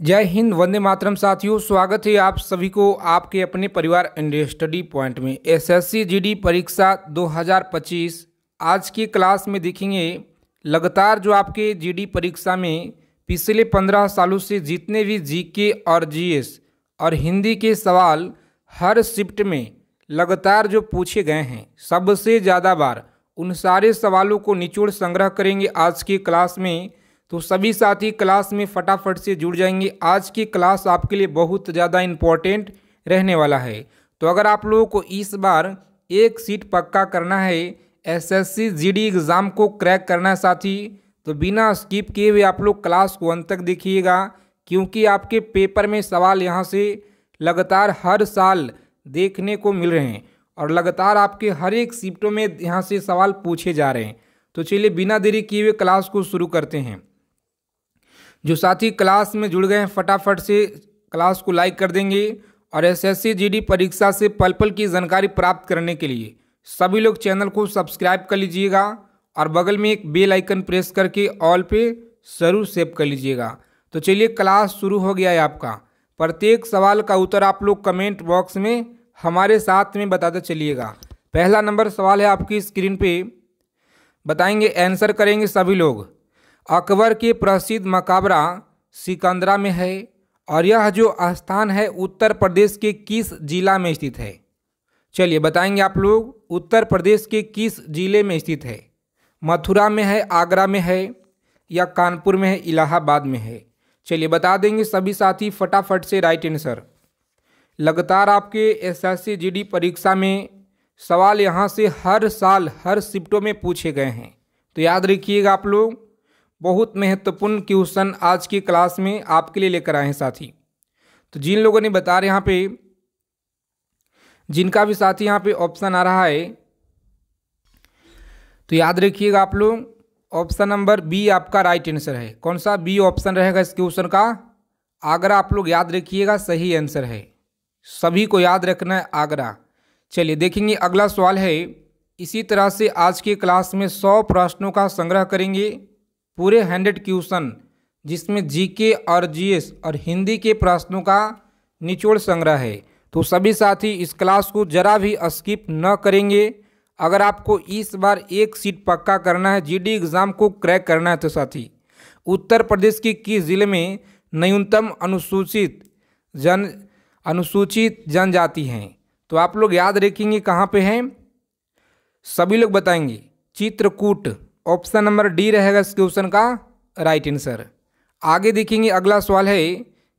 जय हिंद, वंदे मातरम। साथियों, स्वागत है आप सभी को आपके अपने परिवार इंडिया स्टडी पॉइंट में। एसएससी जीडी परीक्षा 2025 आज की क्लास में देखेंगे। लगातार जो आपके जीडी परीक्षा में पिछले 15 सालों से जितने भी जीके और जीएस और हिंदी के सवाल हर शिफ्ट में लगातार जो पूछे गए हैं, सबसे ज़्यादा बार उन सारे सवालों को निचोड़ संग्रह करेंगे आज की क्लास में। तो सभी साथी क्लास में फटाफट से जुड़ जाएंगे। आज की क्लास आपके लिए बहुत ज़्यादा इम्पोर्टेंट रहने वाला है। तो अगर आप लोगों को इस बार एक सीट पक्का करना है, एसएससी जीडी एग्ज़ाम को क्रैक करना है साथी, तो बिना स्किप किए हुए आप लोग क्लास को अंत तक देखिएगा, क्योंकि आपके पेपर में सवाल यहाँ से लगातार हर साल देखने को मिल रहे हैं और लगातार आपके हर एक शिफ्टों में यहाँ से सवाल पूछे जा रहे हैं। तो चलिए बिना देरी किए हुए क्लास को शुरू करते हैं। जो साथी क्लास में जुड़ गए हैं फटाफट से क्लास को लाइक कर देंगे और एसएससी जीडी परीक्षा से पल पल की जानकारी प्राप्त करने के लिए सभी लोग चैनल को सब्सक्राइब कर लीजिएगा और बगल में एक बेल आइकन प्रेस करके ऑल पे जरूर सेव कर लीजिएगा। तो चलिए क्लास शुरू हो गया है आपका। प्रत्येक सवाल का उत्तर आप लोग कमेंट बॉक्स में हमारे साथ में बताते चलिएगा। पहला नंबर सवाल है आपकी स्क्रीन पे, बताएंगे, आंसर करेंगे सभी लोग। अकबर के प्रसिद्ध मकबरा सिकंदरा में है और यह जो स्थान है उत्तर प्रदेश के किस जिला में स्थित है? चलिए बताएंगे आप लोग, उत्तर प्रदेश के किस जिले में स्थित है? मथुरा में है, आगरा में है, या कानपुर में है, इलाहाबाद में है? चलिए बता देंगे सभी साथी फटाफट से राइट आंसर। लगातार आपके एसएससी जीडी परीक्षा में सवाल यहाँ से हर साल हर शिफ्टों में पूछे गए हैं, तो याद रखिएगा आप लोग। बहुत महत्वपूर्ण क्वेश्चन आज की क्लास में आपके लिए लेकर आए हैं साथी। तो जिन लोगों ने बता रहे यहाँ पे, जिनका भी साथी यहाँ पे ऑप्शन आ रहा है, तो याद रखिएगा आप लोग, ऑप्शन नंबर बी आपका राइट आंसर है। कौन सा बी ऑप्शन रहेगा इस क्वेश्चन का? आगरा। आप लोग याद रखिएगा, सही आंसर है। सभी को याद रखना है, आगरा। चलिए देखेंगे अगला सवाल है। इसी तरह से आज की क्लास में 100 प्रश्नों का संग्रह करेंगे, पूरे 100 क्वेश्चन, जिसमें जीके और जीएस और हिंदी के प्रश्नों का निचोड़ संग्रह है। तो सभी साथी इस क्लास को जरा भी स्किप न करेंगे। अगर आपको इस बार एक सीट पक्का करना है, जीडी एग्ज़ाम को क्रैक करना है, तो साथी उत्तर प्रदेश के किस जिले में न्यूनतम अनुसूचित जनजाति हैं? तो आप लोग याद रखेंगे कहाँ पे हैं, सभी लोग बताएंगे। चित्रकूट, ऑप्शन नंबर डी रहेगा इस क्वेश्चन का राइट आंसर। आगे देखेंगे अगला सवाल है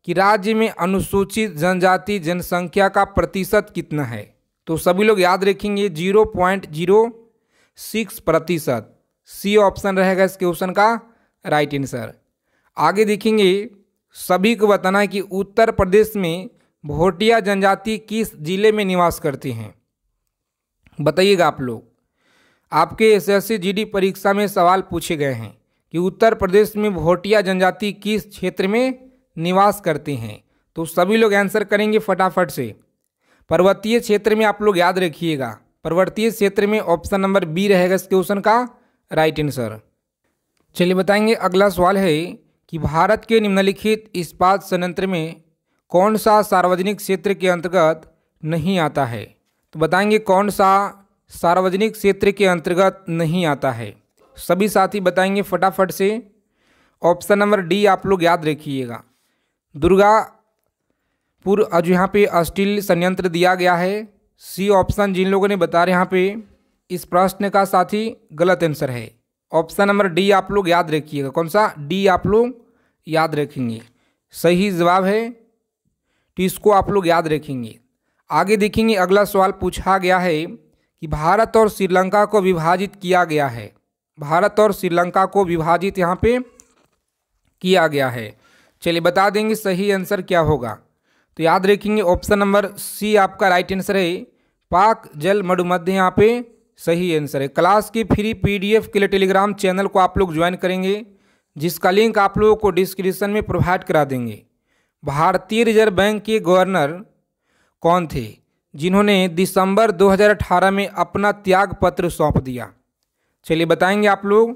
कि राज्य में अनुसूचित जनजाति जनसंख्या का प्रतिशत कितना है? तो सभी लोग याद रखेंगे 0.06%। सी ऑप्शन रहेगा इस क्वेश्चन का राइट आंसर। आगे देखेंगे, सभी को बताना है कि उत्तर प्रदेश में भोटिया जनजाति किस जिले में निवास करती हैं? बताइएगा आप लोग। आपके एसएससी जीडी परीक्षा में सवाल पूछे गए हैं कि उत्तर प्रदेश में भोटिया जनजाति किस क्षेत्र में निवास करते हैं? तो सभी लोग आंसर करेंगे फटाफट से। पर्वतीय क्षेत्र में आप लोग याद रखिएगा, पर्वतीय क्षेत्र में ऑप्शन नंबर बी रहेगा इस क्वेश्चन का राइट आंसर। चलिए बताएंगे अगला सवाल है कि भारत के निम्नलिखित इस्पात संयंत्र में कौन सा सार्वजनिक क्षेत्र के अंतर्गत नहीं आता है? तो बताएंगे कौन सा सार्वजनिक क्षेत्र के अंतर्गत नहीं आता है? सभी साथी बताएंगे फटाफट से। ऑप्शन नंबर डी आप लोग याद रखिएगा, दुर्गापुर जो यहाँ पे स्टील संयंत्र दिया गया है। सी ऑप्शन जिन लोगों ने बता रहे यहाँ पे इस प्रश्न का साथी गलत आंसर है। ऑप्शन नंबर डी आप लोग याद रखिएगा। कौन सा? डी आप लोग याद रखेंगे, सही जवाब है। तो इसको आप लोग याद रखेंगे। आगे देखेंगे अगला सवाल पूछा गया है कि भारत और श्रीलंका को विभाजित किया गया है। भारत और श्रीलंका को विभाजित यहाँ पे किया गया है। चलिए बता देंगे सही आंसर क्या होगा। तो याद रखेंगे ऑप्शन नंबर सी आपका राइट आंसर है, पाक जल मरुमध्य यहाँ पे सही आंसर है। क्लास की फ्री पीडीएफ के लिए टेलीग्राम चैनल को आप लोग ज्वाइन करेंगे, जिसका लिंक आप लोगों को डिस्क्रिप्शन में प्रोवाइड करा देंगे। भारतीय रिजर्व बैंक के गवर्नर कौन थे जिन्होंने दिसंबर 2018 में अपना त्याग पत्र सौंप दिया? चलिए बताएंगे आप लोग।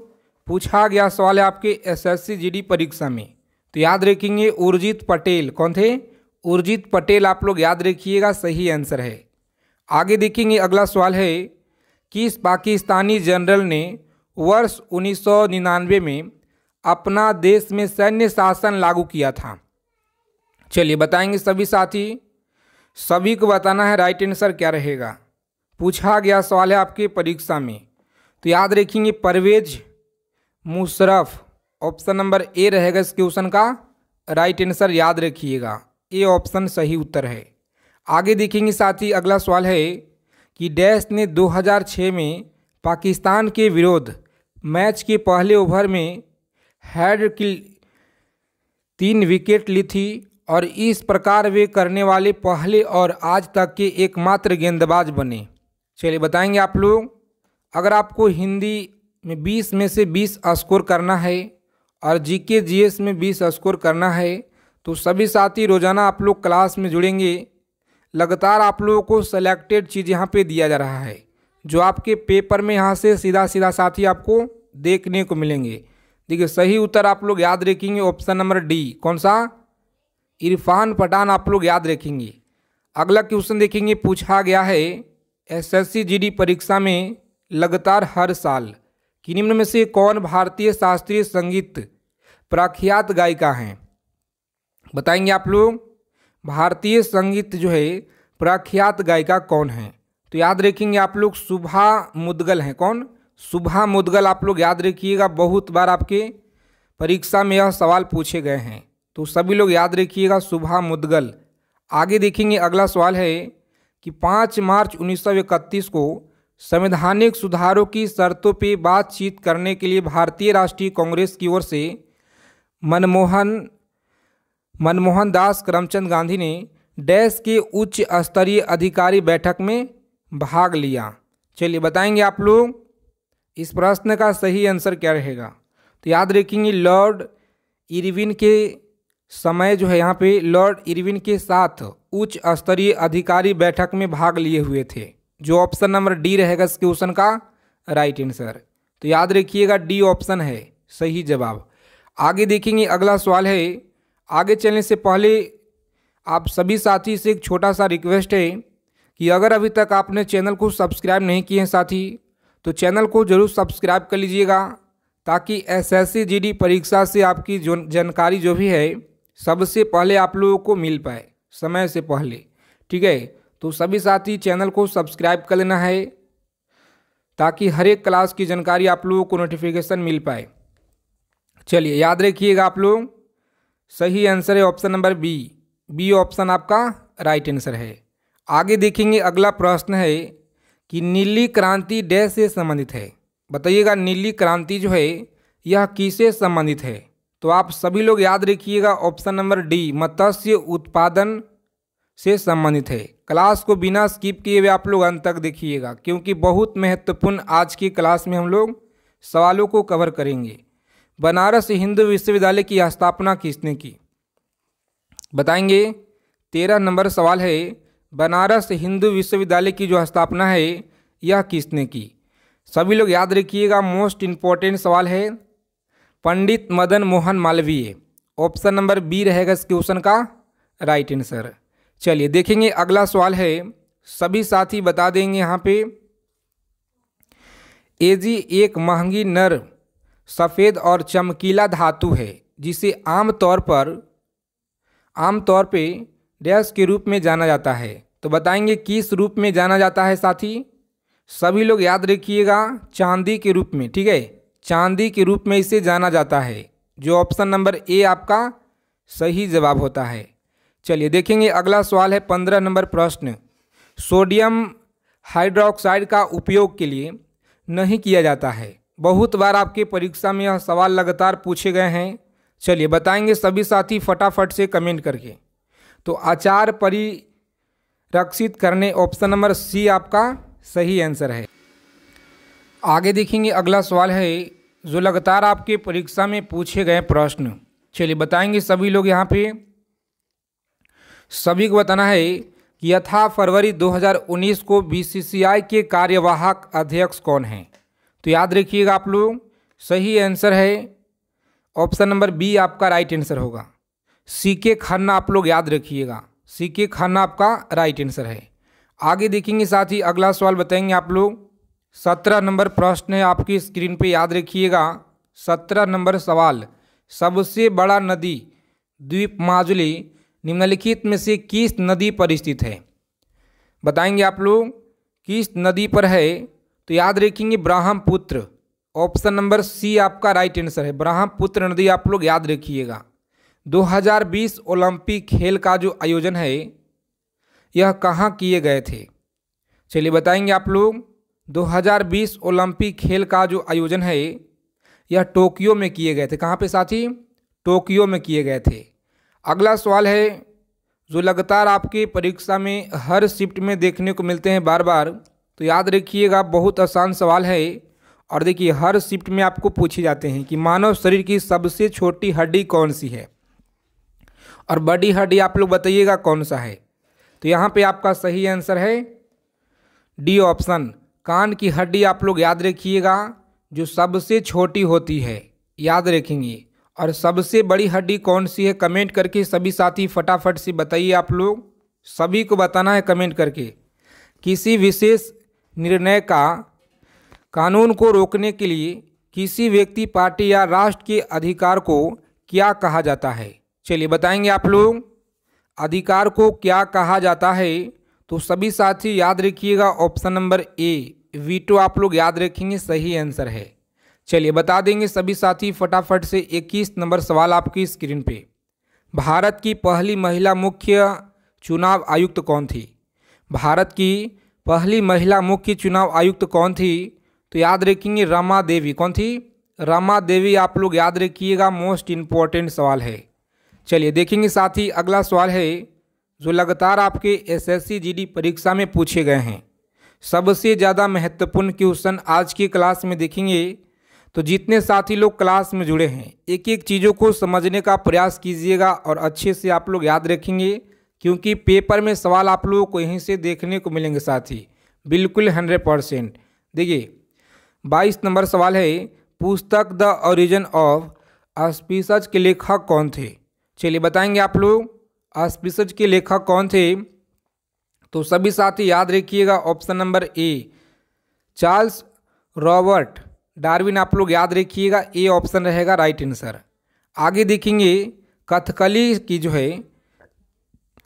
पूछा गया सवाल है आपके एसएससी जीडी परीक्षा में। तो याद रखेंगे उर्जित पटेल। कौन थे? उर्जित पटेल आप लोग याद रखिएगा, सही आंसर है। आगे देखेंगे अगला सवाल है, किस पाकिस्तानी जनरल ने वर्ष 1999 में अपना देश में सैन्य शासन लागू किया था? चलिए बताएंगे सभी साथी, सभी को बताना है राइट आंसर क्या रहेगा। पूछा गया सवाल है आपके परीक्षा में, तो याद रखेंगे Pervez Musharraf. Option number A रहेगा इस क्वेश्चन का राइट आंसर, याद रखिएगा ए ऑप्शन सही उत्तर है। आगे देखेंगे साथी अगला सवाल है कि डैश ने 2006 में पाकिस्तान के विरुद्ध मैच के पहले ओवर में हेड की 3 विकेट ली थी और इस प्रकार वे करने वाले पहले और आज तक के एकमात्र गेंदबाज बने। चलिए बताएंगे आप लोग। अगर आपको हिंदी में 20 में से 20 स्कोर करना है और जीके जीएस में 20 स्कोर करना है तो सभी साथी रोजाना आप लोग क्लास में जुड़ेंगे। लगातार आप लोगों को सेलेक्टेड चीज़ यहाँ पे दिया जा रहा है जो आपके पेपर में यहाँ से सीधा सीधा साथी आपको देखने को मिलेंगे। देखिए सही उत्तर आप लोग याद रखेंगे ऑप्शन नंबर डी। कौन सा? इरफान पठान आप लोग याद रखेंगे। अगला क्वेश्चन देखेंगे, पूछा गया है एसएससी जीडी परीक्षा में लगातार हर साल कि निम्न में से कौन भारतीय शास्त्रीय संगीत प्रख्यात गायिका हैं? बताएंगे आप लोग भारतीय संगीत जो है प्रख्यात गायिका कौन है? तो याद रखेंगे आप लोग शुभा मुद्गल हैं। कौन? शुभा मुद्गल आप लोग याद रखिएगा, बहुत बार आपके परीक्षा में यह सवाल पूछे गए हैं, तो सभी लोग याद रखिएगा शुभा मुद्गल। आगे देखेंगे अगला सवाल है कि 5 मार्च 1931 को संवैधानिक सुधारों की शर्तों पर बातचीत करने के लिए भारतीय राष्ट्रीय कांग्रेस की ओर से मनमोहन दास करमचंद गांधी ने डैश के उच्च स्तरीय अधिकारी बैठक में भाग लिया। चलिए बताएंगे आप लोग इस प्रश्न का सही आंसर क्या रहेगा। तो याद रखेंगे लॉर्ड इरविन के समय जो है यहाँ पे लॉर्ड इरविन के साथ उच्च स्तरीय अधिकारी बैठक में भाग लिए हुए थे, जो ऑप्शन नंबर डी रहेगा इस क्वेश्चन का राइट आंसर। तो याद रखिएगा डी ऑप्शन है सही जवाब। आगे देखेंगे अगला सवाल है। आगे चलने से पहले आप सभी साथी से एक छोटा सा रिक्वेस्ट है कि अगर अभी तक आपने चैनल को सब्सक्राइब नहीं किए हैं साथी तो चैनल को जरूर सब्सक्राइब कर लीजिएगा, ताकि एसएससी जीडी परीक्षा से आपकी जो जानकारी जो भी है सबसे पहले आप लोगों को मिल पाए समय से पहले। ठीक है, तो सभी साथी चैनल को सब्सक्राइब कर लेना है ताकि हर एक क्लास की जानकारी आप लोगों को नोटिफिकेशन मिल पाए। चलिए याद रखिएगा आप लोग, सही आंसर है option number B. B option आपका राइट आंसर है। आगे देखेंगे अगला प्रश्न है कि नीली क्रांति डैश से संबंधित है। बताइएगा नीली क्रांति जो है यह किससे संबंधित है? तो आप सभी लोग याद रखिएगा ऑप्शन नंबर डी, मत्स्य उत्पादन से संबंधित है। क्लास को बिना स्किप किए हुए आप लोग अंत तक देखिएगा, क्योंकि बहुत महत्वपूर्ण आज की क्लास में हम लोग सवालों को कवर करेंगे। बनारस हिंदू विश्वविद्यालय की स्थापना किसने की? बताएंगे 13 नंबर सवाल है, बनारस हिंदू विश्वविद्यालय की जो स्थापना है यह किसने की? सभी लोग याद रखिएगा, मोस्ट इम्पोर्टेंट सवाल है, Pandit Madan Mohan Malviya. Option number B रहेगा इस क्वेश्चन का राइट आंसर। चलिए देखेंगे अगला सवाल है, सभी साथी बता देंगे यहाँ पे। एजी एक महंगी नर सफ़ेद और चमकीला धातु है जिसे आमतौर पे डैश के रूप में जाना जाता है। तो बताएंगे किस रूप में जाना जाता है साथी? सभी लोग याद रखिएगा चांदी के रूप में। ठीक है, चांदी के रूप में इसे जाना जाता है, जो ऑप्शन नंबर ए आपका सही जवाब होता है। चलिए देखेंगे अगला सवाल है 15 नंबर प्रश्न, सोडियम हाइड्रोक्साइड का उपयोग के लिए नहीं किया जाता है। बहुत बार आपके परीक्षा में यह सवाल लगातार पूछे गए हैं। चलिए बताएंगे सभी साथी फटाफट से कमेंट करके। तो अचार परिरक्षित करने, ऑप्शन नंबर सी आपका सही आंसर है। आगे देखेंगे अगला सवाल है जो लगातार आपके परीक्षा में पूछे गए प्रश्न। चलिए बताएंगे सभी लोग यहाँ पे, सभी को बताना है कि यथा फरवरी 2019 को बीसीसीआई के कार्यवाहक अध्यक्ष कौन हैं? तो याद रखिएगा आप लोग, सही आंसर है ऑप्शन नंबर बी आपका राइट आंसर होगा। सीके खन्ना आप लोग याद रखिएगा, सीके खन्ना आपका राइट आंसर है। आगे देखेंगे साथ ही अगला सवाल बताएंगे आप लोग। 17 नंबर प्रश्न है आपकी स्क्रीन पे, याद रखिएगा। 17 नंबर सवाल, सबसे बड़ा नदी द्वीप माजुली निम्नलिखित में से किस नदी पर स्थित है? बताएंगे आप लोग किस नदी पर है, तो याद रखेंगे ब्रह्मपुत्र। ऑप्शन नंबर सी आपका राइट आंसर है, ब्रह्मपुत्र नदी आप लोग याद रखिएगा। 2020 ओलंपिक खेल का जो आयोजन है यह कहाँ किए गए थे? चलिए बताएंगे आप लोग। 2020 ओलंपिक खेल का जो आयोजन है यह टोक्यो में किए गए थे। कहाँ पे साथी? टोक्यो में किए गए थे। अगला सवाल है जो लगातार आपकी परीक्षा में हर शिफ्ट में देखने को मिलते हैं बार बार, तो याद रखिएगा बहुत आसान सवाल है। और देखिए हर शिफ्ट में आपको पूछे जाते हैं कि मानव शरीर की सबसे छोटी हड्डी कौन सी है और बड़ी हड्डी आप लोग बताइएगा कौन सा है। तो यहाँ पे आपका सही आंसर है डी ऑप्शन, कान की हड्डी आप लोग याद रखिएगा जो सबसे छोटी होती है, याद रखेंगे। और सबसे बड़ी हड्डी कौन सी है कमेंट करके सभी साथी फटाफट से बताइए। आप लोग सभी को बताना है कमेंट करके। किसी विशेष निर्णय का कानून को रोकने के लिए किसी व्यक्ति, पार्टी या राष्ट्र के अधिकार को क्या कहा जाता है? चलिए बताएंगे आप लोग अधिकार को क्या कहा जाता है। तो सभी साथी याद रखिएगा ऑप्शन नंबर ए वीटो आप लोग याद रखेंगे, सही आंसर है। चलिए बता देंगे सभी साथी फटाफट से। 21 नंबर सवाल आपकी स्क्रीन पे, भारत की पहली महिला मुख्य चुनाव आयुक्त कौन थी? भारत की पहली महिला मुख्य चुनाव आयुक्त कौन थी? तो याद रखेंगे रमा देवी। कौन थी? रमा देवी आप लोग याद रखिएगा, मोस्ट इम्पॉर्टेंट सवाल है। चलिए देखेंगे साथी अगला सवाल है जो लगातार आपके एसएससी जीडी परीक्षा में पूछे गए हैं। सबसे ज़्यादा महत्वपूर्ण क्वेश्चन आज की क्लास में देखेंगे। तो जितने साथी लोग क्लास में जुड़े हैं एक एक चीज़ों को समझने का प्रयास कीजिएगा और अच्छे से आप लोग याद रखेंगे, क्योंकि पेपर में सवाल आप लोगों को यहीं से देखने को मिलेंगे साथी, बिल्कुल 100%। देखिए 22 नंबर सवाल है, पुस्तक द ओरिजिन ऑफ ऑस्पिशज के लेखक कौन थे? चलिए बताएंगे आप लोग ऑस्पिशज के लेखक कौन थे। तो सभी साथी याद रखिएगा option number A Charles Robert Darwin आप लोग याद रखिएगा, ए ऑप्शन रहेगा राइट आंसर। आगे देखेंगे कथकली की जो है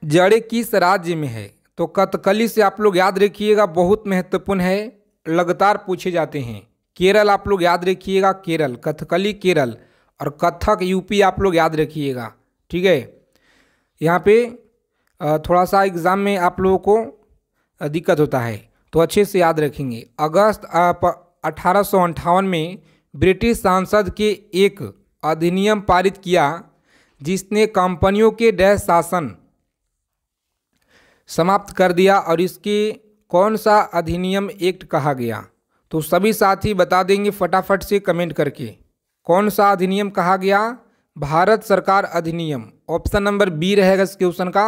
जड़ें किस राज्य में है? तो कथकली से आप लोग याद रखिएगा बहुत महत्वपूर्ण है, लगातार पूछे जाते हैं। केरल आप लोग याद रखिएगा, केरल, कथकली केरल। और कथक यूपी आप लोग याद रखिएगा, ठीक है। यहाँ पे थोड़ा सा एग्ज़ाम में आप लोगों को दिक्कत होता है तो अच्छे से याद रखेंगे। अगस्त 1858 में ब्रिटिश सांसद के एक अधिनियम पारित किया जिसने कंपनियों के डैश शासन समाप्त कर दिया, और इसके कौन सा अधिनियम एक्ट कहा गया? तो सभी साथी बता देंगे फटाफट से कमेंट करके, कौन सा अधिनियम कहा गया? भारत सरकार अधिनियम, ऑप्शन नंबर बी रहेगा इस क्वेश्चन का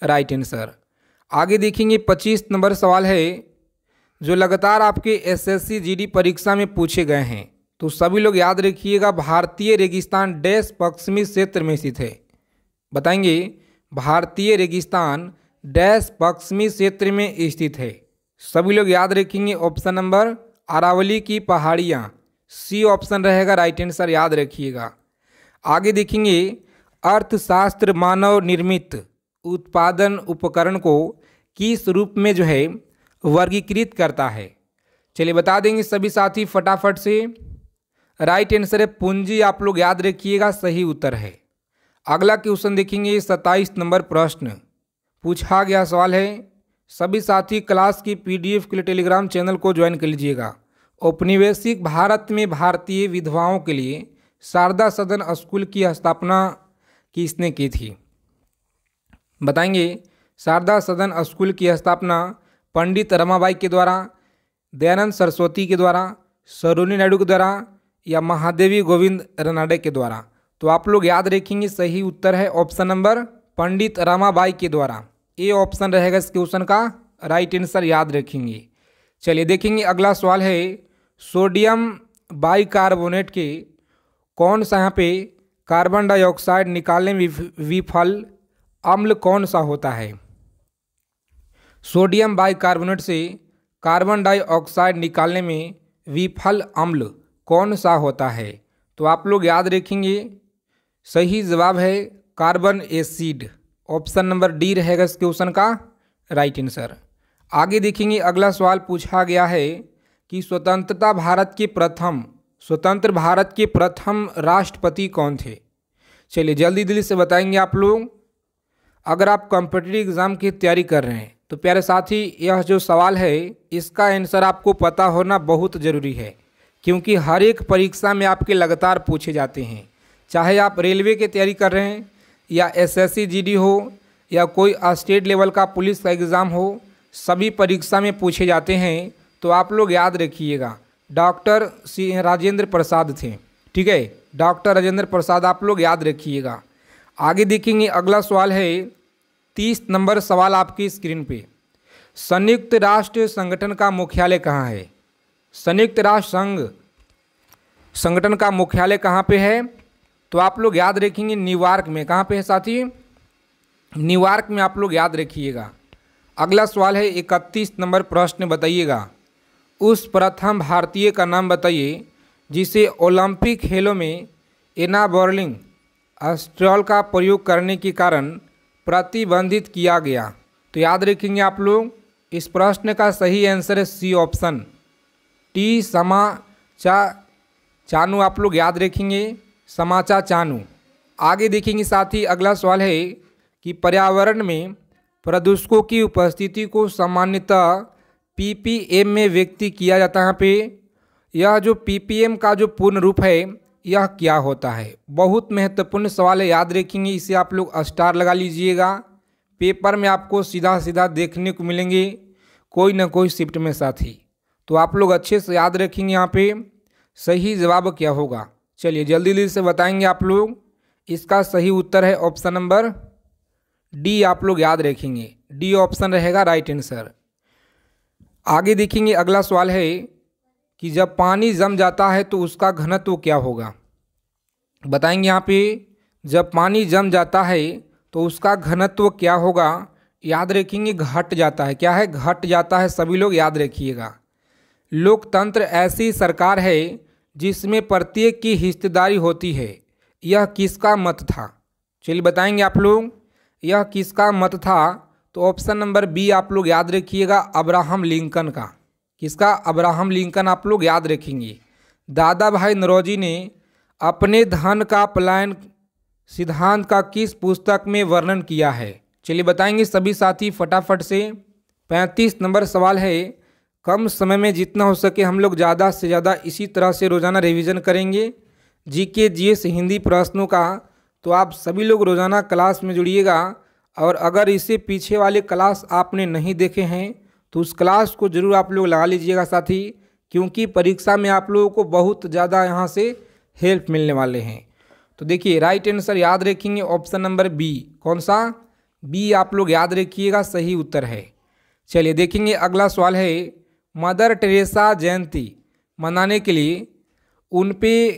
राइट आंसर। आगे देखेंगे 25 नंबर सवाल है जो लगातार आपके एसएससी जीडी परीक्षा में पूछे गए हैं। तो सभी लोग याद रखिएगा भारतीय रेगिस्तान डैश पश्चिमी क्षेत्र में स्थित है। बताएंगे भारतीय रेगिस्तान डैश पश्चिमी क्षेत्र में स्थित है। सभी लोग याद रखेंगे ऑप्शन नंबर अरावली की पहाड़ियाँ, सी ऑप्शन रहेगा राइट आंसर, याद रखिएगा। आगे देखेंगे अर्थशास्त्र मानव निर्मित उत्पादन उपकरण को किस रूप में जो है वर्गीकृत करता है? चलिए बता देंगे सभी साथी फटाफट से। राइट आंसर है पूंजी, आप लोग याद रखिएगा, सही उत्तर है। अगला क्वेश्चन देखेंगे 27 नंबर प्रश्न पूछा गया सवाल है। सभी साथी क्लास की पीडीएफ के लिए टेलीग्राम चैनल को ज्वाइन कर लीजिएगा। औपनिवेशिक भारत में भारतीय विधवाओं के लिए शारदा सदन स्कूल की स्थापना किसने की थी? बताएंगे शारदा सदन स्कूल की स्थापना पंडित रमाबाई के द्वारा, दयानंद सरस्वती के द्वारा, सरोजिनी नायडू के द्वारा, या महादेवी गोविंद रनाडे के द्वारा। तो आप लोग याद रखेंगे सही उत्तर है ऑप्शन नंबर पंडित रमाबाई के द्वारा, ए ऑप्शन रहेगा इस क्वेश्चन का राइट आंसर, याद रखेंगे। चलिए देखेंगे अगला सवाल है सोडियम बाइकार्बोनेट के कौन सा यहाँ पे कार्बन डाइऑक्साइड निकालने में विफल अम्ल कौन सा होता है? सोडियम बाइकार्बोनेट से कार्बन डाइऑक्साइड निकालने में विफल अम्ल कौन सा होता है? तो आप लोग याद रखेंगे, सही जवाब है carbon acid. Option number D रहेगा इस क्वेश्चन का राइट आंसर। आगे देखेंगे, अगला सवाल पूछा गया है कि स्वतंत्र भारत के प्रथम राष्ट्रपति कौन थे? चलिए जल्दी से बताएंगे आप लोग। अगर आप कॉम्पिटिटिव एग्जाम की तैयारी कर रहे हैं तो प्यारे साथी, यह जो सवाल है इसका आंसर आपको पता होना बहुत ज़रूरी है, क्योंकि हर एक परीक्षा में आपके लगातार पूछे जाते हैं। चाहे आप रेलवे की तैयारी कर रहे हैं या एसएससी जीडी हो या कोई स्टेट लेवल का पुलिस का एग्ज़ाम हो, सभी परीक्षा में पूछे जाते हैं। तो आप लोग याद रखिएगा, डॉक्टर राजेंद्र प्रसाद थे। ठीक है, डॉक्टर राजेंद्र प्रसाद आप लोग याद रखिएगा। आगे देखेंगे, अगला सवाल है 30 नंबर सवाल आपकी स्क्रीन पे। संयुक्त राष्ट्र संगठन का मुख्यालय कहाँ है? संयुक्त राष्ट्र संघ संगठन का मुख्यालय कहाँ पे है? तो आप लोग याद रखेंगे न्यूयॉर्क में। कहाँ पे है साथी? न्यूयॉर्क में आप लोग याद रखिएगा। अगला सवाल है 31 नंबर प्रश्न, बताइएगा उस प्रथम भारतीय का नाम बताइए जिसे ओलंपिक खेलों में एनाबॉर्लिंग स्ट्रॉल का प्रयोग करने के कारण प्रतिबंधित किया गया। तो याद रखेंगे आप लोग, इस प्रश्न का सही आंसर है सी ऑप्शन, टी समाचा चानू। आप लोग याद रखेंगे समाचा चानू। आगे देखेंगे साथी, अगला सवाल है कि पर्यावरण में प्रदूषकों की उपस्थिति को सामान्यतः पीपीएम में व्यक्त किया जाता है। यहाँ पे यह जो पीपीएम का जो पूर्ण रूप है यह क्या होता है? बहुत महत्वपूर्ण सवाल है, याद रखेंगे। इसे आप लोग स्टार लगा लीजिएगा। पेपर में आपको सीधा देखने को मिलेंगे कोई ना कोई शिफ्ट में साथी। तो आप लोग अच्छे से याद रखेंगे यहाँ पे सही जवाब क्या होगा। चलिए जल्दी से बताएंगे आप लोग। इसका सही उत्तर है ऑप्शन नंबर डी। आप लोग याद रखेंगे, डी ऑप्शन रहेगा राइट आंसर। आगे देखेंगे, अगला सवाल है कि जब पानी जम जाता है तो उसका घनत्व क्या होगा? बताएंगे यहाँ पे, जब पानी जम जाता है तो उसका घनत्व क्या होगा? याद रखेंगे घट जाता है। क्या है? घट जाता है। सभी लोग याद रखिएगा। लोकतंत्र ऐसी सरकार है जिसमें प्रत्येक की हिस्सेदारी होती है, यह किसका मत था? चलिए बताएंगे आप लोग, यह किसका मत था? तो ऑप्शन नंबर बी आप लोग याद रखिएगा, अब्राहम लिंकन का। किसका? अब्राहम लिंकन आप लोग याद रखेंगे। दादा भाई नौरोजी ने अपने धन का पलायन सिद्धांत का किस पुस्तक में वर्णन किया है? चलिए बताएंगे सभी साथी फटाफट से। 35 नंबर सवाल है, कम समय में जितना हो सके हम लोग ज़्यादा से ज़्यादा इसी तरह से रोज़ाना रिवीजन करेंगे जीके जीएस हिंदी प्रश्नों का। तो आप सभी लोग रोज़ाना क्लास में जुड़िएगा, और अगर इससे पीछे वाले क्लास आपने नहीं देखे हैं तो उस क्लास को ज़रूर आप लोग लगा लीजिएगा साथी, क्योंकि परीक्षा में आप लोगों को बहुत ज़्यादा यहाँ से हेल्प मिलने वाले हैं। तो देखिए राइट आंसर याद रखेंगे ऑप्शन नंबर बी। कौन सा? बी आप लोग याद रखिएगा, सही उत्तर है। चलिए देखेंगे, अगला सवाल है, मदर टेरेसा जयंती मनाने के लिए उन पे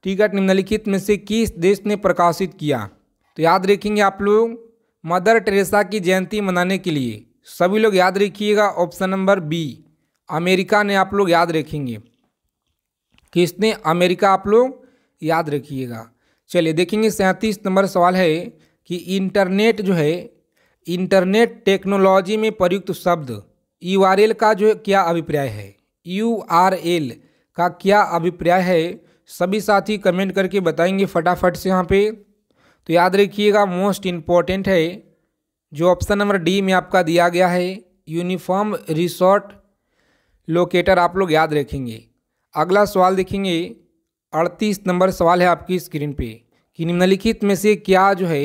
टिकट निम्नलिखित में से किस देश ने प्रकाशित किया? तो याद रखेंगे आप लोग, मदर टेरेसा की जयंती मनाने के लिए सभी लोग याद रखिएगा ऑप्शन नंबर बी, अमेरिका ने। आप लोग याद रखेंगे किसने? अमेरिका आप लोग याद रखिएगा। चलिए देखेंगे 37 नंबर सवाल है कि इंटरनेट जो है, इंटरनेट टेक्नोलॉजी में प्रयुक्त शब्द यूआरएल का जो क्या अभिप्राय है? यूआरएल का क्या अभिप्राय है? सभी साथी कमेंट करके बताएंगे फटाफट से यहाँ पे। तो याद रखिएगा मोस्ट इम्पॉर्टेंट है जो ऑप्शन नंबर डी में आपका दिया गया है, यूनिफॉर्म रिसोर्ट लोकेटर। आप लोग याद रखेंगे। अगला सवाल देखेंगे, 38 नंबर सवाल है आपकी स्क्रीन पे कि निम्नलिखित में से क्या जो है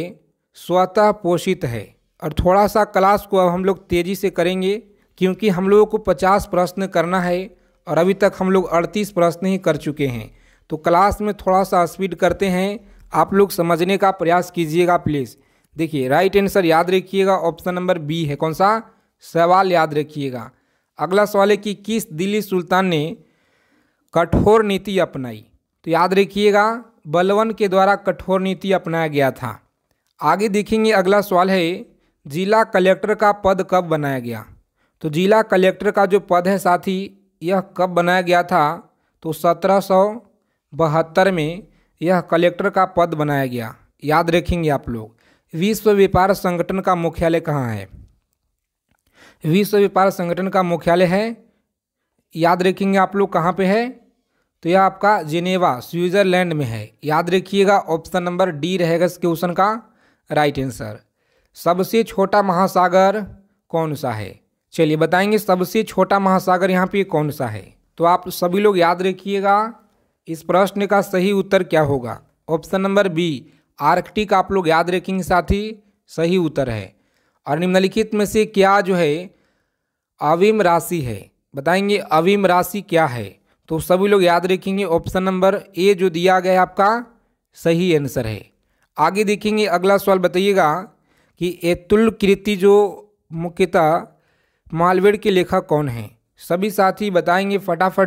स्वतः पोषित है? और थोड़ा सा क्लास को अब हम लोग तेज़ी से करेंगे, क्योंकि हम लोगों को 50 प्रश्न करना है और अभी तक हम लोग 38 प्रश्न ही कर चुके हैं। तो क्लास में थोड़ा सा स्पीड करते हैं, आप लोग समझने का प्रयास कीजिएगा प्लीज़। देखिए राइट आंसर याद रखिएगा ऑप्शन नंबर बी है। कौन सा? सवाल याद रखिएगा। अगला सवाल है कि किस दिल्ली सुल्तान ने कठोर नीति अपनाई? तो याद रखिएगा बलवन के द्वारा कठोर नीति अपनाया गया था। आगे देखेंगे, अगला सवाल है जिला कलेक्टर का पद कब बनाया गया। तो जिला कलेक्टर का जो पद है साथी, यह कब बनाया गया था, तो 1772 में यह कलेक्टर का पद बनाया गया। याद रखेंगे आप लोग। विश्व व्यापार संगठन का मुख्यालय कहाँ है? विश्व व्यापार संगठन का मुख्यालय है, याद रखेंगे आप लोग, कहाँ पे है, तो यह आपका जिनेवा स्विट्जरलैंड में है। याद रखिएगा, ऑप्शन नंबर डी रहेगा इस क्वेश्चन का राइट आंसर। सबसे छोटा महासागर कौन सा है? चलिए बताएंगे सबसे छोटा महासागर यहाँ पे कौन सा है। तो आप सभी लोग याद रखिएगा, इस प्रश्न का सही उत्तर क्या होगा? ऑप्शन नंबर बी आर्कटिक आप लोग याद रखेंगे साथी, सही उत्तर है। और निम्नलिखित में से क्या जो है अविम राशि है? बताएंगे अविम राशि क्या है? तो सभी लोग याद रखेंगे, ऑप्शन नंबर ए जो दिया गया है आपका सही आंसर है। आगे देखेंगे, अगला सवाल बताइएगा कि एतुल कृति जो मुख्यतः मालवेड़ के लेखक कौन है? सभी साथी बताएंगे फटाफट।